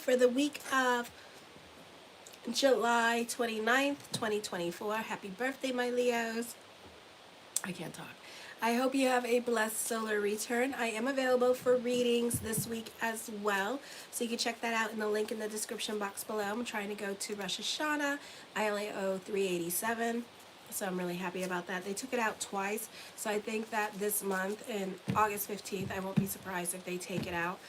for the week of July 29th, 2024. Happy birthday, my Leos. I can't talk. I hope you have a blessed solar return. I am available for readings this week as well, so you can check that out in the link in the description box below. I'm trying to go to Rosh Hashanah. I only owe $387, so I'm really happy about that. They took it out twice, so I think that this month, in August 15th, I won't be surprised if they take it out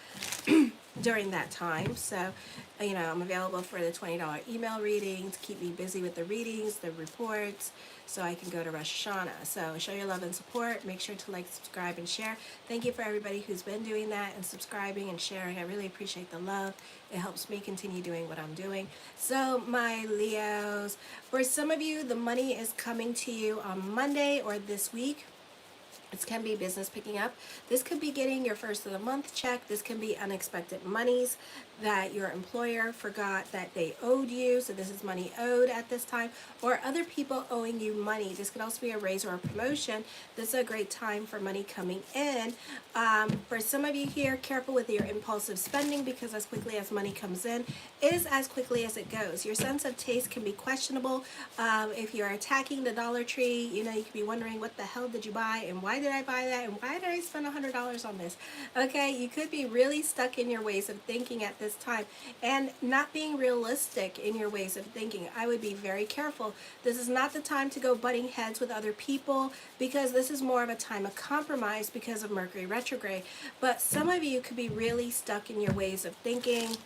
during that time. So, you know, I'm available for the $20 email readings. Keep me busy with the readings, the reports, so I can go to Rosh Hashanah. So show your love and support. Make sure to like, subscribe, and share. Thank you for everybody who's been doing that and subscribing and sharing. I really appreciate the love. It helps me continue doing what I'm doing. So my Leos, for some of you, the money is coming to you on Monday or this week. It can be business picking up. This could be getting your first of the month check. This can be unexpected monies that your employer forgot that they owed you. So this is money owed at this time, or other people owing you money. This could also be a raise or a promotion. This is a great time for money coming in. For some of you here, careful with your impulsive spending, because as quickly as money comes in is as quickly as it goes. Your sense of taste can be questionable. If you're attacking the Dollar Tree, you know, you could be wondering, what the hell did you buy, and why did I buy that, and why did I spend $100 on this? Okay, you could be really stuck in your ways of thinking at this time and not being realistic in your ways of thinking. I would be very careful. This is not the time to go butting heads with other people, because this is more of a time of compromise because of Mercury retrograde. But some of you could be really stuck in your ways of thinking,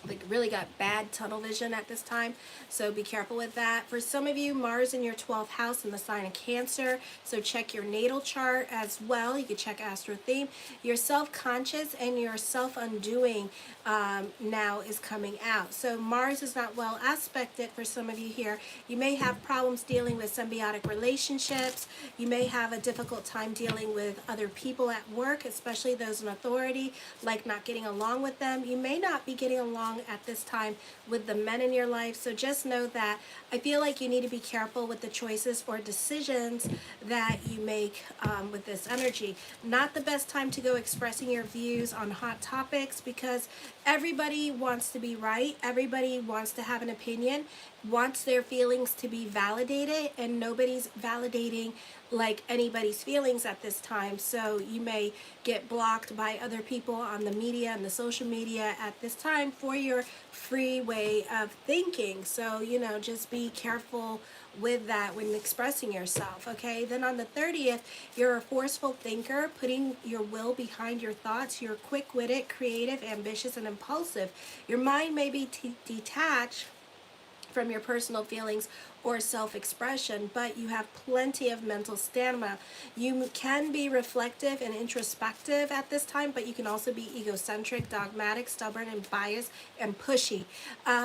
like really got bad tunnel vision at this time, so be careful with that. For some of you, Mars in your 12th house in the sign of Cancer, so check your natal chart as well. You can check Astro Theme. Your self-conscious and your self-undoing now is coming out. So Mars is not well aspected for some of you here. You may have problems dealing with symbiotic relationships. You may have a difficult time dealing with other people at work, especially those in authority, like not getting along with them. You may not be getting along at this time with the men in your life, so just know that I feel like you need to be careful with the choices or decisions that you make with this energy. Not the best time to go expressing your views on hot topics, because everybody wants to be right, everybody wants to have an opinion, wants their feelings to be validated, and nobody's validating like anybody's feelings at this time. So you may get blocked by other people on the media and the social media at this time for your free way of thinking. So, you know, just be careful with that when expressing yourself, okay? Then on the 30th, you're a forceful thinker, putting your will behind your thoughts. You're quick-witted, creative, ambitious, and impulsive. Your mind may be detached from your personal feelings or self-expression, but you have plenty of mental stamina. You can be reflective and introspective at this time, but you can also be egocentric, dogmatic, stubborn, and biased, and pushy.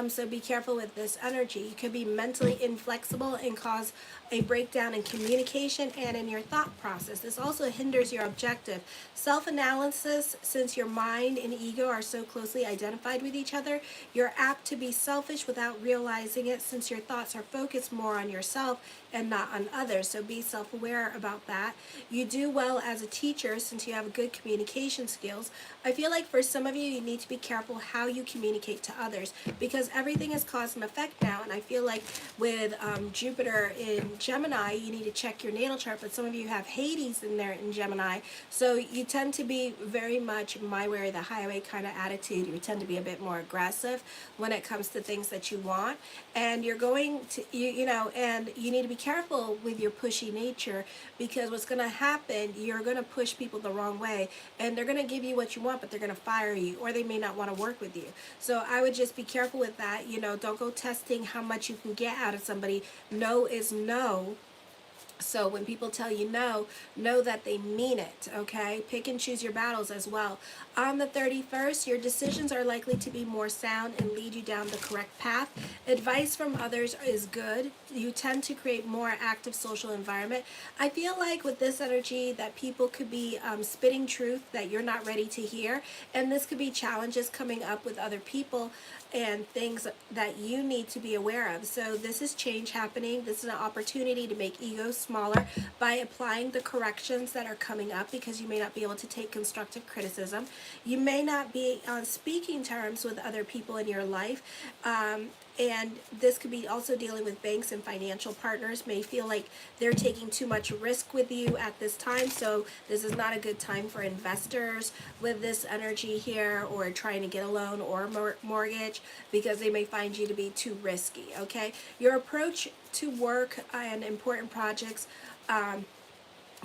So be careful with this energy. You could be mentally inflexible and cause a breakdown in communication and in your thought process. This also hinders your objective. Self-analysis, since your mind and ego are so closely identified with each other, you're apt to be selfish without realizing it, since your thoughts are focused more on yourself and not on others. So be self-aware about that. You do well as a teacher, since you have good communication skills. I feel like for some of you, you need to be careful how you communicate to others, because everything is cause and effect now. And I feel like with Jupiter in Gemini, you need to check your natal chart, but some of you have Hades in there in Gemini, so you tend to be very much my way or the highway kind of attitude. You tend to be a bit more aggressive when it comes to things that you want, and you're going to you know, and you need to be careful with your pushy nature, because what's going to happen, you're going to push people the wrong way, and they're going to give you what you want, but they're going to fire you, or they may not want to work with you. So I would just be careful with that. You know, don't go testing how much you can get out of somebody. No is no. So when people tell you no, know that they mean it, okay? Pick and choose your battles as well. On the 31st, your decisions are likely to be more sound and lead you down the correct path. Advice from others is good. You tend to create more active social environment. I feel like with this energy that people could be spitting truth that you're not ready to hear, and this could be challenges coming up with other people and things that you need to be aware of. So this is change happening. This is an opportunity to make ego smaller by applying the corrections that are coming up, because you may not be able to take constructive criticism. You may not be on speaking terms with other people in your life. And this could be also dealing with banks and financial partners may feel like they're taking too much risk with you at this time. So this is not a good time for investors with this energy here, or trying to get a loan or a mortgage, because they may find you to be too risky. Okay, your approach to work and important projects,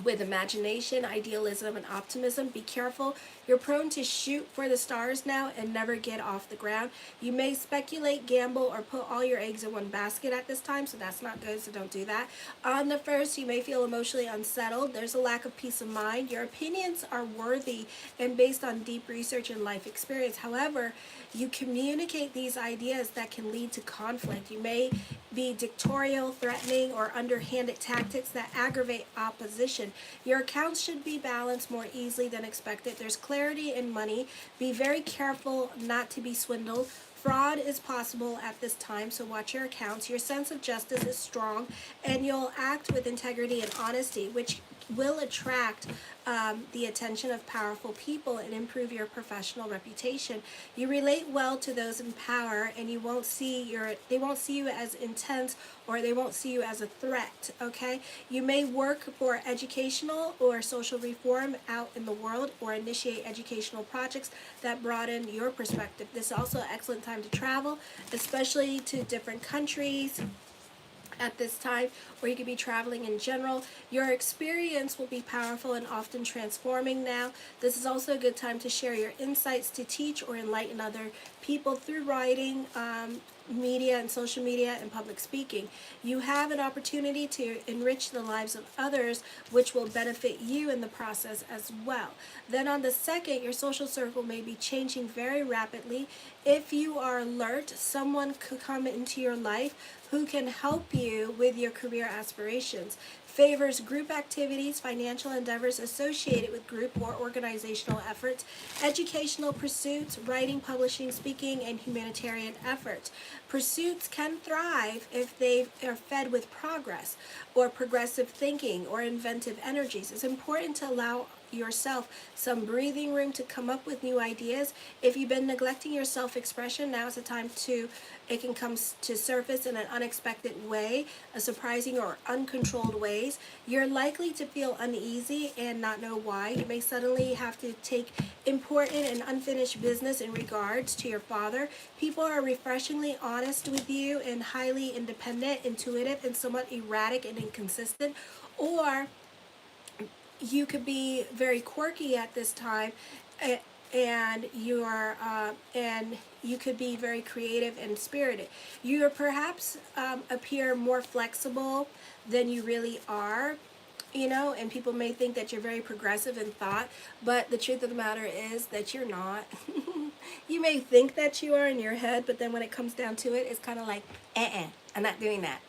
with imagination, idealism, and optimism. Be careful. You're prone to shoot for the stars now and never get off the ground. You may speculate, gamble, or put all your eggs in one basket at this time, so that's not good, so don't do that. On the first, you may feel emotionally unsettled. There's a lack of peace of mind. Your opinions are worthy and based on deep research and life experience. However, you communicate these ideas that can lead to conflict. You may be dictatorial, threatening, or underhanded tactics that aggravate opposition. Your accounts should be balanced more easily than expected. There's clarity in money. Be very careful not to be swindled. Fraud is possible at this time, so watch your accounts. Your sense of justice is strong, and you'll act with integrity and honesty, which will attract the attention of powerful people and improve your professional reputation. You relate well to those in power, and they won't see you as intense, or they won't see you as a threat. Okay, you may work for educational or social reform out in the world, or initiate educational projects that broaden your perspective. This is also an excellent time to travel, especially to different countries at this time, or you could be traveling in general. Your experience will be powerful and often transforming now. This is also a good time to share your insights, to teach or enlighten other people through writing, media and social media, and public speaking. You have an opportunity to enrich the lives of others, which will benefit you in the process as well. Then on the second, your social circle may be changing very rapidly. If you are alert, someone could come into your life who can help you with your career aspirations. Favors group activities, financial endeavors associated with group or organizational efforts, educational pursuits, writing, publishing, speaking, and humanitarian efforts. Pursuits can thrive if they are fed with progress or progressive thinking or inventive energies. It's important to allow yourself some breathing room to come up with new ideas. If you've been neglecting your self-expression, now is the time it can come to surface in an unexpected way, a surprising or uncontrolled ways. You're likely to feel uneasy and not know why. You may suddenly have to take important and unfinished business in regards to your father. People are refreshingly honest with you and highly independent, intuitive, and somewhat erratic and inconsistent. Or you could be very quirky at this time, and you could be very creative and spirited. You perhaps appear more flexible than you really are, and people may think that you're very progressive in thought, but the truth of the matter is that you're not. You may think that you are in your head, but then when it comes down to it, it's kind of like, I'm not doing that.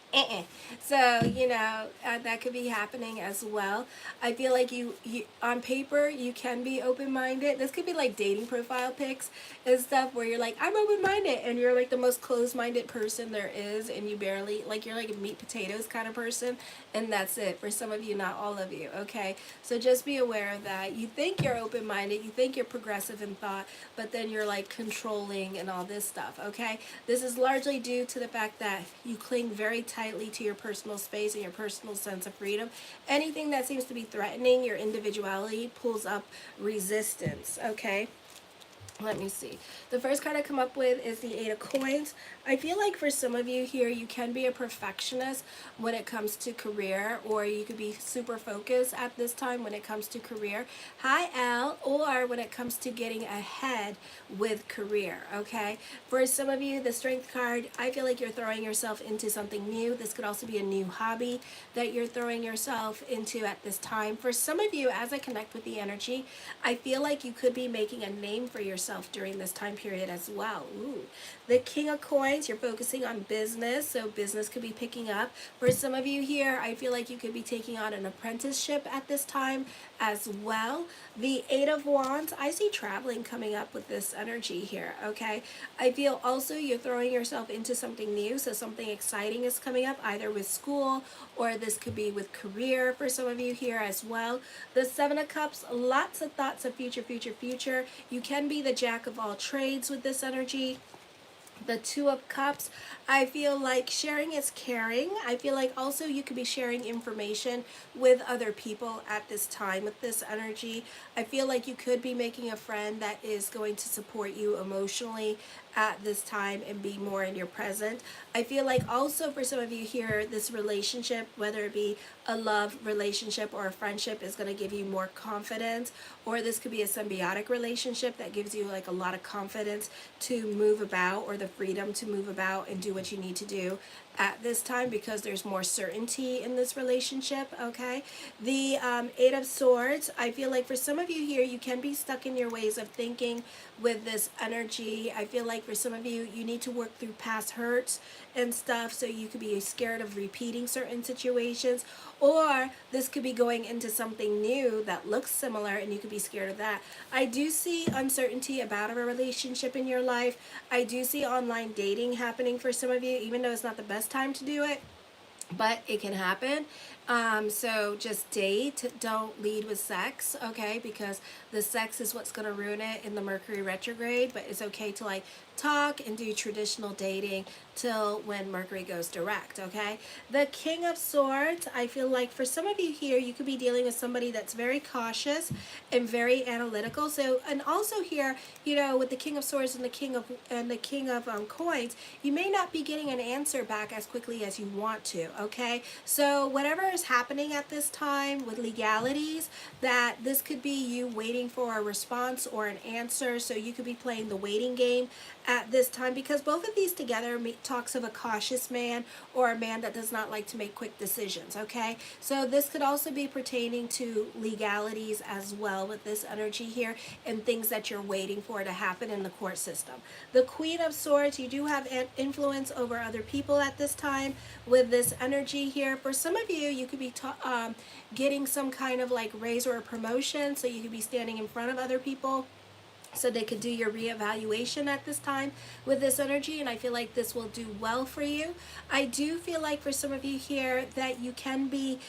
So, that could be happening as well. I feel like you on paper, you can be open-minded. This could be like dating profile pics and stuff where you're like, I'm open-minded, and you're like the most closed-minded person there is, and you barely, like, you're like a meat potatoes kind of person, and that's it. For some of you, not all of you, okay? So just be aware of that. You think you're open-minded, you think you're progressive in thought, but then you're like controlling and all this stuff, okay? This is largely due to the fact that you cling very tightly to your personal space and your personal sense of freedom. Anything that seems to be threatening your individuality pulls up resistance, okay? Let me see. The first card I come up with is the Eight of Coins. I feel like for some of you here, you can be a perfectionist when it comes to career, or you could be super focused at this time when it comes to career. Hi, Al. Or when it comes to getting ahead with career, okay? For some of you, the Strength card, I feel like you're throwing yourself into something new. This could also be a new hobby that you're throwing yourself into at this time. For some of you, as I connect with the energy, I feel like you could be making a name for yourself yourself during this time period as well. Ooh. The King of Coins, you're focusing on business, so business could be picking up. For some of you here, I feel like you could be taking on an apprenticeship at this time as well. The Eight of Wands, I see traveling coming up with this energy here, okay? I feel also you're throwing yourself into something new, so something exciting is coming up, either with school or this could be with career for some of you here as well. The Seven of Cups, lots of thoughts of future, future, future. You can be the jack of all trades with this energy. The Two of Cups, I feel like sharing is caring. I feel like also you could be sharing information with other people at this time with this energy. I feel like you could be making a friend that is going to support you emotionally at this time and be more in your present. I feel like also for some of you here, this relationship, whether it be a love relationship or a friendship, is going to give you more confidence, or this could be a symbiotic relationship that gives you like a lot of confidence to move about, or the freedom to move about and do what you need to do at this time because there's more certainty in this relationship, okay? The Eight of Swords, I feel like for some of you here, you can be stuck in your ways of thinking with this energy. I feel like for some of you, you need to work through past hurts and stuff, so you could be scared of repeating certain situations, or this could be going into something new that looks similar and you could be scared of that. I do see uncertainty about a relationship in your life. I do see online dating happening for some of you, even though it's not the best time to do it, but it can happen. So just date, don't lead with sex, okay? Because the sex is what's going to ruin it in the Mercury retrograde, but it's okay to like talk and do traditional dating till when Mercury goes direct, okay? The King of Swords, I feel like for some of you here, you could be dealing with somebody that's very cautious and very analytical. So, and also here, you know, with the King of Swords and the King of Coins, you may not be getting an answer back as quickly as you want to, okay? So whatever is happening at this time with legalities, that this could be you waiting for a response or an answer, so you could be playing the waiting game at this time, because both of these together talks of a cautious man or a man that does not like to make quick decisions, okay? So this could also be pertaining to legalities as well with this energy here, and things that you're waiting for to happen in the court system. The Queen of Swords, you do have an influence over other people at this time with this energy here. For some of you, you could be getting some kind of like raise or a promotion, so you could be standing in front of other people so they could do your reevaluation at this time with this energy, and I feel like this will do well for you. I do feel like for some of you here that you can be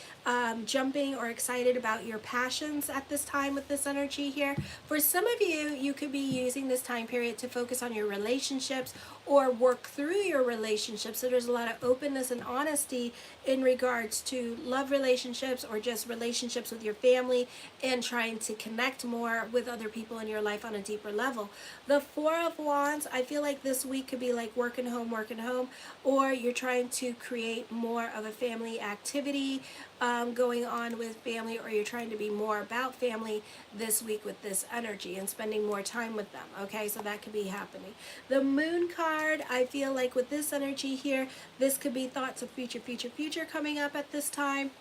jumping or excited about your passions at this time with this energy here. For some of you, you could be using this time period to focus on your relationships or work through your relationships. So there's a lot of openness and honesty in regards to love relationships or just relationships with your family, and trying to connect more with other people in your life on a deeper level. The Four of Wands, I feel like this week could be like working home, or you're trying to create more of a family activity going on with family, or you're trying to be more about family this week with this energy and spending more time with them, okay? So that could be happening. The Moon card, I feel like with this energy here, this could be thoughts of future coming up at this time.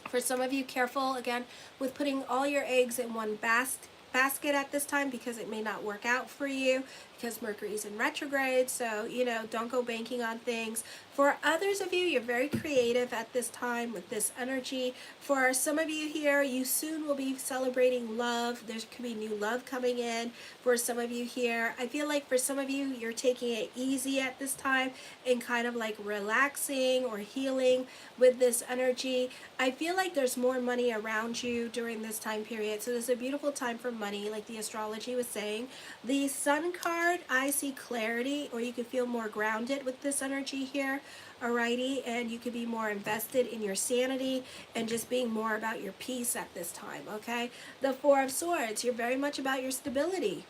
For some of you, careful again with putting all your eggs in one basket at this time, because it may not work out for you because Mercury's in retrograde. So, you know, don't go banking on things. For others of you, you're very creative at this time with this energy. For some of you here, you soon will be celebrating love. There could be new love coming in for some of you here. I feel like for some of you, you're taking it easy at this time and kind of like relaxing or healing with this energy. I feel like there's more money around you during this time period. So there's a beautiful time for money, like the astrology was saying. The Sun card, I see clarity, or you could feel more grounded with this energy here. Alrighty, and you could be more invested in your sanity and just being more about your peace at this time, okay? The Four of Swords, you're very much about your stability,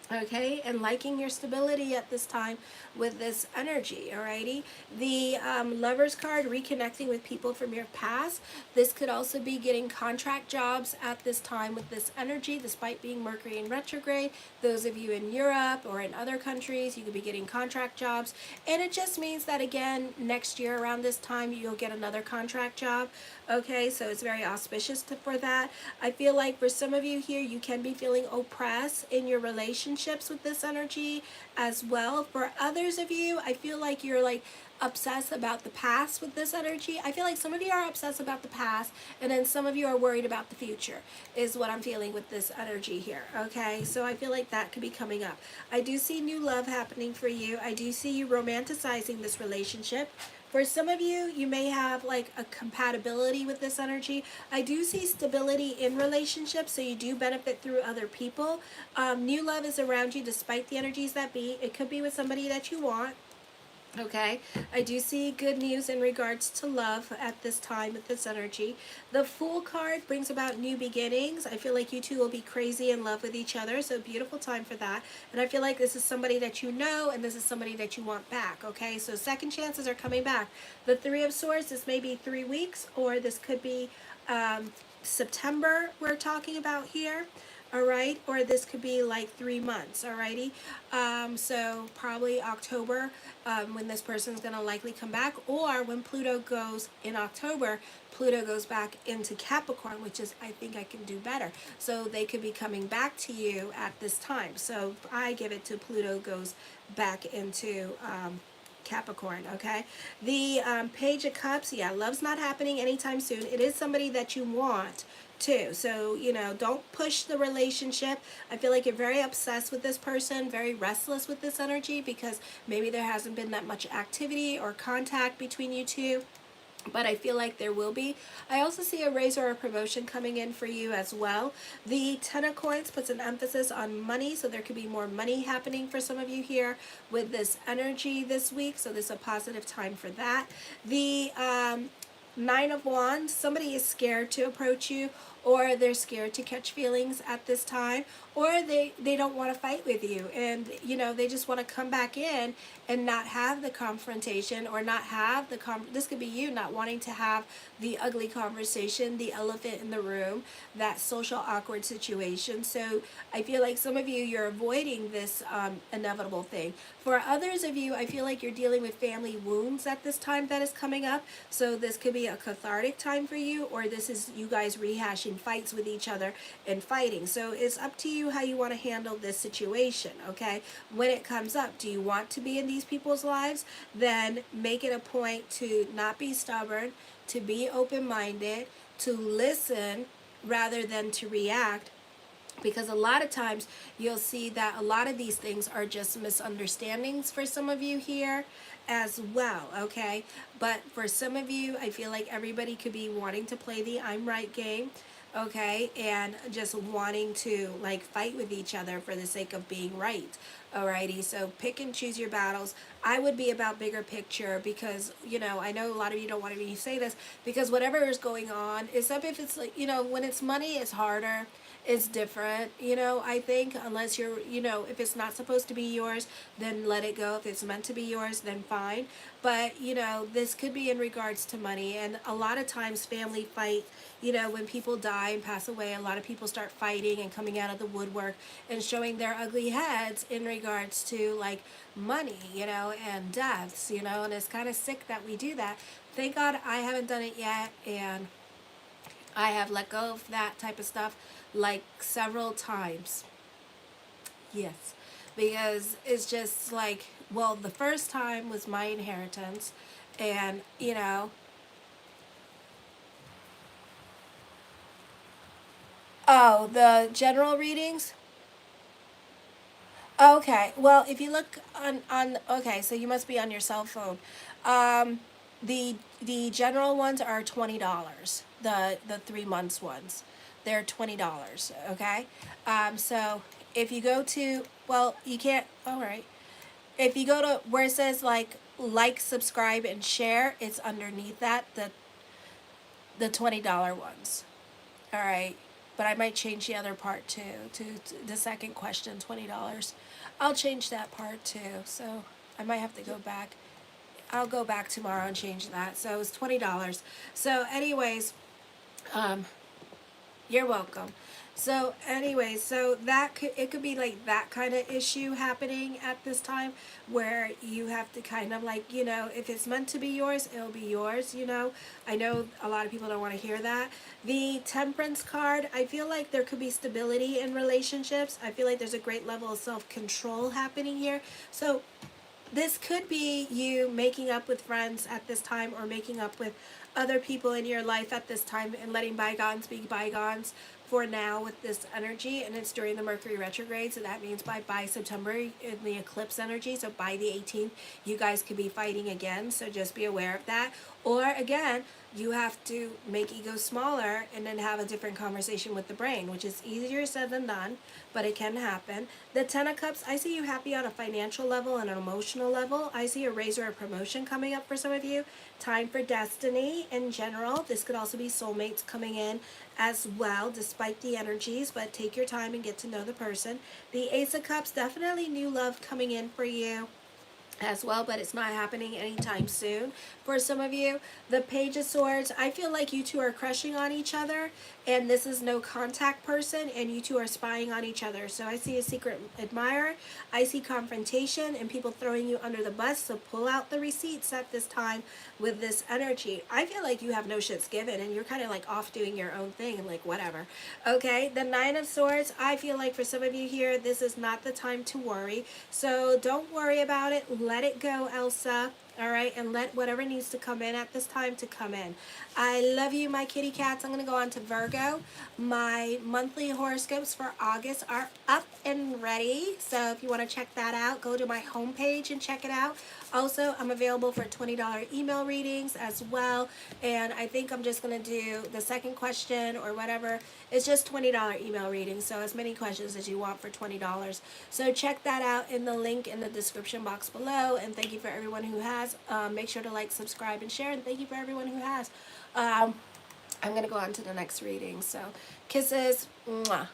okay, and liking your stability at this time with this energy. Alrighty, the Lovers card, reconnecting with people from your past. This could also be getting contract jobs at this time with this energy, despite being Mercury in retrograde. Those of you in Europe or in other countries, you could be getting contract jobs, and it just means that again next year around this time you'll get another contract job, okay? So it's very auspicious for that. I feel like for some of you here, you can be feeling oppressed in your relationship relationships with this energy as well. For others of you, I feel like you're like obsessed about the past with this energy. I feel like some of you are obsessed about the past, and then some of you are worried about the future, is what I'm feeling with this energy here. Okay, so I feel like that could be coming up. I do see new love happening for you. I do see you romanticizing this relationship. For some of you, you may have like a compatibility with this energy. I do see stability in relationships, so you do benefit through other people. New love is around you despite the energies that be. It could be with somebody that you want. Okay, I do see good news in regards to love at this time with this energy. The Fool card brings about new beginnings. I feel like you two will be crazy in love with each other, so beautiful time for that. And I feel like this is somebody that you know, and this is somebody that you want back. Okay, so second chances are coming back. The Three of Swords, this may be 3 weeks, or this could be September we're talking about here. All right, or this could be like 3 months. Alrighty, so probably October, when this person's gonna likely come back, or when Pluto goes in October. Pluto goes back into Capricorn, which is, I think I can do better. So they could be coming back to you at this time. So I give it to Pluto goes back into Capricorn. Okay, the Page of Cups, yeah, love's not happening anytime soon. It is somebody that you want too. So, you know, don't push the relationship. I feel like you're very obsessed with this person, very restless with this energy, because maybe there hasn't been that much activity or contact between you two. But I feel like there will be. I also see a raise or a promotion coming in for you as well. The Ten of Coins puts an emphasis on money, so there could be more money happening for some of you here with this energy this week. So this is a positive time for that. The Nine of Wands, somebody is scared to approach you, or they're scared to catch feelings at this time, or they don't want to fight with you, and you know, they just want to come back in and not have the confrontation, or not have the this could be you not wanting to have the ugly conversation, the elephant in the room, that social awkward situation. So I feel like some of you, you're avoiding this inevitable thing. For others of you, I feel like you're dealing with family wounds at this time that is coming up. So this could be a cathartic time for you, or this is you guys rehashing fights with each other and fighting. So it's up to you how you want to handle this situation. Okay, when it comes up, do you want to be in these people's lives? Then make it a point to not be stubborn, to be open-minded, to listen rather than to react. Because a lot of times you'll see that a lot of these things are just misunderstandings for some of you here as well. Okay, but for some of you, I feel like everybody could be wanting to play the I'm right game. Okay, and just wanting to like fight with each other for the sake of being right. Alrighty, so pick and choose your battles. I would be about bigger picture, because you know, I know a lot of you don't want to me say this, because whatever is going on, except if it's like, you know, when it's money, it's harder, it's different, you know. I think unless you're, you know, if it's not supposed to be yours, then let it go. If it's meant to be yours, then fine. But you know, this could be in regards to money, and a lot of times family fight. You know, when people die and pass away, a lot of people start fighting and coming out of the woodwork and showing their ugly heads in regards to like money, you know, and deaths, you know, and it's kind of sick that we do that. Thank God I haven't done it yet, and I have let go of that type of stuff like several times. Yes, because it's just like, well, the first time was my inheritance, and you know, oh, the general readings. Okay, well, if you look on okay, so you must be on your cell phone. Um, the general ones are $20. The 3 months ones, they're $20. Okay, so if you go to, well, you can't. All right, if you go to where it says like, subscribe, and share, it's underneath that, the $20 ones. All right, but I might change the other part too. To the second question, $20. I'll change that part too. So I might have to go back. I'll go back tomorrow and change that. So it's $20. So anyways, um, you're welcome. So anyway, so that it could be like that kind of issue happening at this time, where you have to kind of like, you know, if it's meant to be yours, it'll be yours, you know. I know a lot of people don't want to hear that. The Temperance card, I feel like there could be stability in relationships. I feel like there's a great level of self-control happening here. So this could be you making up with friends at this time, or making up with other people in your life at this time, and letting bygones be bygones for now with this energy. And it's during the Mercury retrograde, so that means by September in the eclipse energy, so by the 18th, you guys could be fighting again, so just be aware of that. Or again, you have to make ego smaller and then have a different conversation with the brain, which is easier said than done, but it can happen. The Ten of Cups, I see you happy on a financial level and an emotional level. I see a raise or a promotion coming up for some of you. Time for destiny in general. This could also be soulmates coming in as well, despite the energies, but take your time and get to know the person. The Ace of Cups, definitely new love coming in for you as well, but it's not happening anytime soon for some of you. The Page of Swords, I feel like you two are crushing on each other, and this is no contact person, and you two are spying on each other. So I see a secret admirer, I see confrontation, and people throwing you under the bus. So pull out the receipts at this time with this energy. I feel like you have no shits given, and you're kind of like off doing your own thing and like whatever. Okay, the Nine of Swords, I feel like for some of you here, this is not the time to worry. So don't worry about it. Let it go, Elsa. All right, and let whatever needs to come in at this time to come in. I love you, my kitty cats. I'm going to go on to Virgo. My monthly horoscopes for August are up and ready. So if you want to check that out, go to my homepage and check it out. Also, I'm available for $20 email readings as well. And I think I'm just going to do the second question or whatever. It's just $20 email readings. So as many questions as you want for $20. So check that out in the link in the description box below. And thank you for everyone who has. Make sure to like, subscribe, and share. And thank you for everyone who has. I'm going to go on to the next reading. So kisses. Mwah.